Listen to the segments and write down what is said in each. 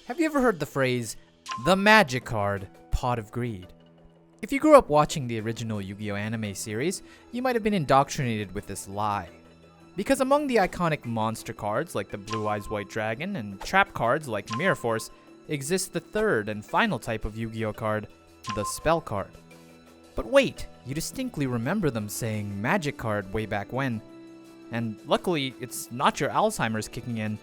Have you ever heard the phrase, the magic card, pot of greed? If you grew up watching the original YGO Anime series, you might have been indoctrinated with this lie. Because among the iconic monster cards like the Blue Eyes White Dragon and trap cards like Mirror Force, exists the third and final type of Yu-Gi-Oh card, the spell card. But wait, you distinctly remember them saying magic card way back when. And luckily, it's not your Alzheimer's kicking in.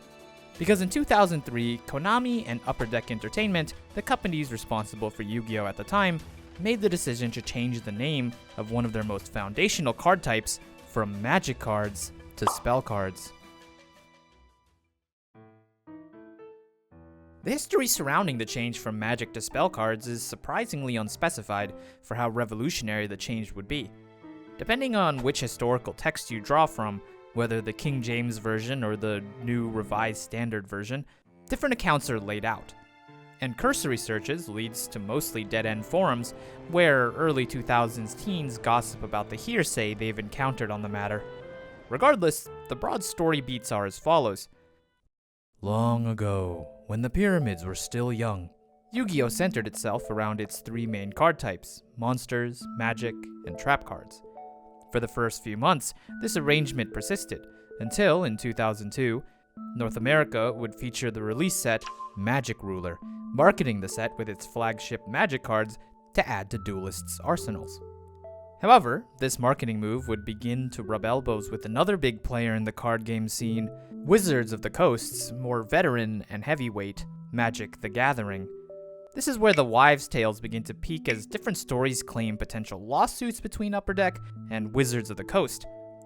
Because in 2003, Konami and Upper Deck Entertainment, the companies responsible for Yu-Gi-Oh at the time, made the decision to change the name of one of their most foundational card types from magic cards to spell cards. The history surrounding the change from magic to spell cards is surprisingly unspecified for how revolutionary the change would be. Depending on which historical text you draw from, whether the King James Version or the New Revised Standard Version, different accounts are laid out. And cursory searches leads to mostly dead-end forums where early 2000s teens gossip about the hearsay they've encountered on the matter. Regardless, the broad story beats are as follows. Long ago, when the pyramids were still young, Yu-Gi-Oh centered itself around its three main card types, monsters, magic, and trap cards. For the first few months, this arrangement persisted, until in 2002, North America would feature the release set Magic Ruler, marketing the set with its flagship magic cards to add to duelists' arsenals. However, this marketing move would begin to rub elbows with another big player in the card game scene, Wizards of the Coast's more veteran and heavyweight, Magic the Gathering. This is where the wives' tales begin to peak as different stories claim potential lawsuits between Upper Deck and Wizards of the Coast,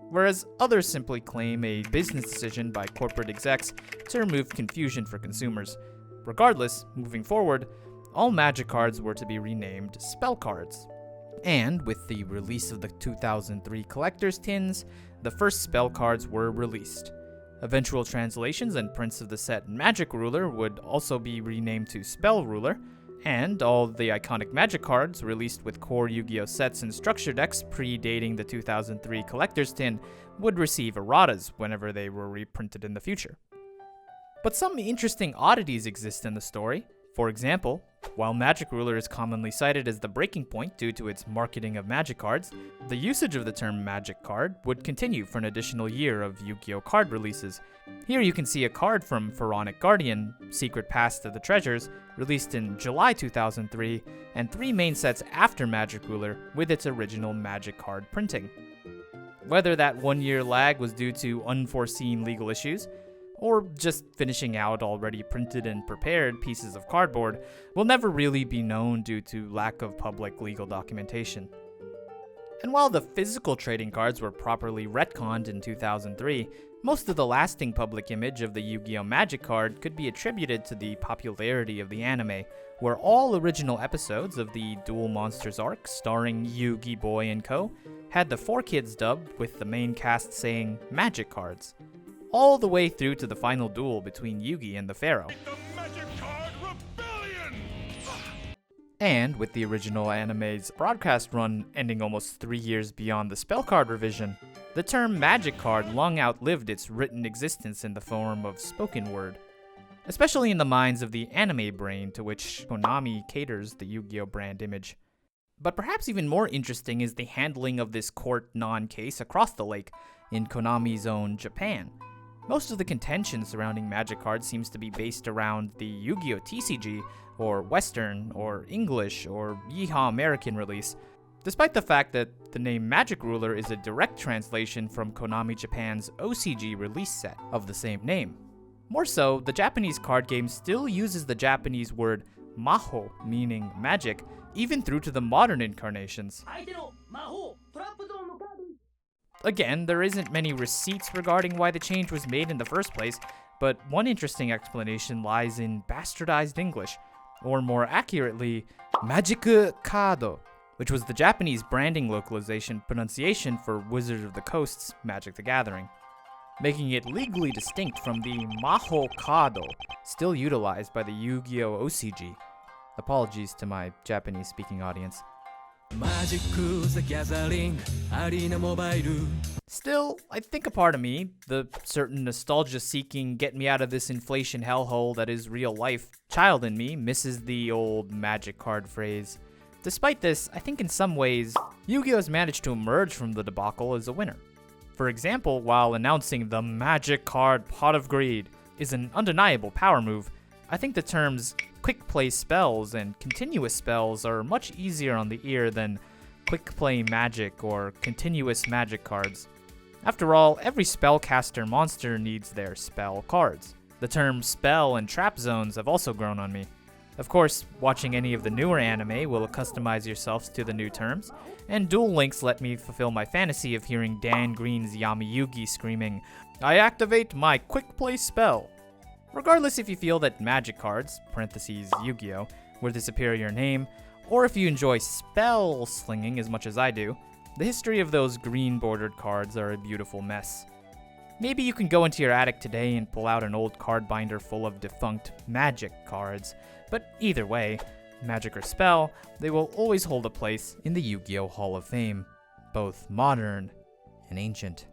whereas others simply claim a business decision by corporate execs to remove confusion for consumers. Regardless, moving forward, all magic cards were to be renamed spell cards. And with the release of the 2003 collector's tins, the first spell cards were released. Eventual translations and prints of the set Magic Ruler would also be renamed to Spell Ruler, and all the iconic magic cards released with core Yu-Gi-Oh sets and structure decks predating the 2003 collector's tin would receive erratas whenever they were reprinted in the future. But some interesting oddities exist in the story. For example, while Magic Ruler is commonly cited as the breaking point due to its marketing of magic cards, the usage of the term magic card would continue for an additional year of Yu-Gi-Oh card releases. Here you can see a card from Pharaonic Guardian, Secret Past of the Treasures, released in July 2003, and three main sets after Magic Ruler with its original magic card printing. Whether that 1 year lag was due to unforeseen legal issues, or just finishing out already printed and prepared pieces of cardboard, will never really be known due to lack of public legal documentation. And while the physical trading cards were properly retconned in 2003, most of the lasting public image of the Yu-Gi-Oh! Magic card could be attributed to the popularity of the anime, where all original episodes of the Duel Monsters arc starring Yu-Gi Boy and co. had the 4Kids dubbed with the main cast saying magic cards, all the way through to the final duel between Yugi and the Pharaoh. And with the original anime's broadcast run ending almost 3 years beyond the spell card revision, the term magic card long outlived its written existence in the form of spoken word, especially in the minds of the anime brain to which Konami caters the Yu-Gi-Oh brand image. But perhaps even more interesting is the handling of this court non-case across the lake in Konami's own Japan. Most of the contention surrounding magic cards seems to be based around the Yu-Gi-Oh! TCG, or Western, or English, or Yeehaw American release, despite the fact that the name Magic Ruler is a direct translation from Konami Japan's OCG release set of the same name. More so, the Japanese card game still uses the Japanese word maho, meaning magic, even through to the modern incarnations. Again, there isn't many receipts regarding why the change was made in the first place, but one interesting explanation lies in bastardized English, or more accurately, magic card, which was the Japanese branding localization pronunciation for Wizards of the Coast's Magic the Gathering, making it legally distinct from the Maho Kado, still utilized by the Yu-Gi-Oh! OCG. Apologies to my Japanese-speaking audience. Still, I think a part of me, the certain nostalgia-seeking get-me-out-of-this-inflation hellhole that is real life child in me, misses the old magic card phrase. Despite this, I think in some ways, Yu-Gi-Oh! Has managed to emerge from the debacle as a winner. For example, while announcing the Magic Card Pot of Greed is an undeniable power move, I think the terms quick play spells and continuous spells are much easier on the ear than quick play magic or continuous magic cards. After all, every spellcaster monster needs their spell cards. The terms spell and trap zones have also grown on me. Of course, watching any of the newer anime will customize yourselves to the new terms, and Duel Links let me fulfill my fantasy of hearing Dan Green's Yamayugi screaming, "I activate my quick play spell." Regardless if you feel that magic cards, parentheses Yu-Gi-Oh!, were the superior name, or if you enjoy spell slinging as much as I do, the history of those green bordered cards are a beautiful mess. Maybe you can go into your attic today and pull out an old card binder full of defunct magic cards, but either way, magic or spell, they will always hold a place in the Yu-Gi-Oh! Hall of Fame, both modern and ancient.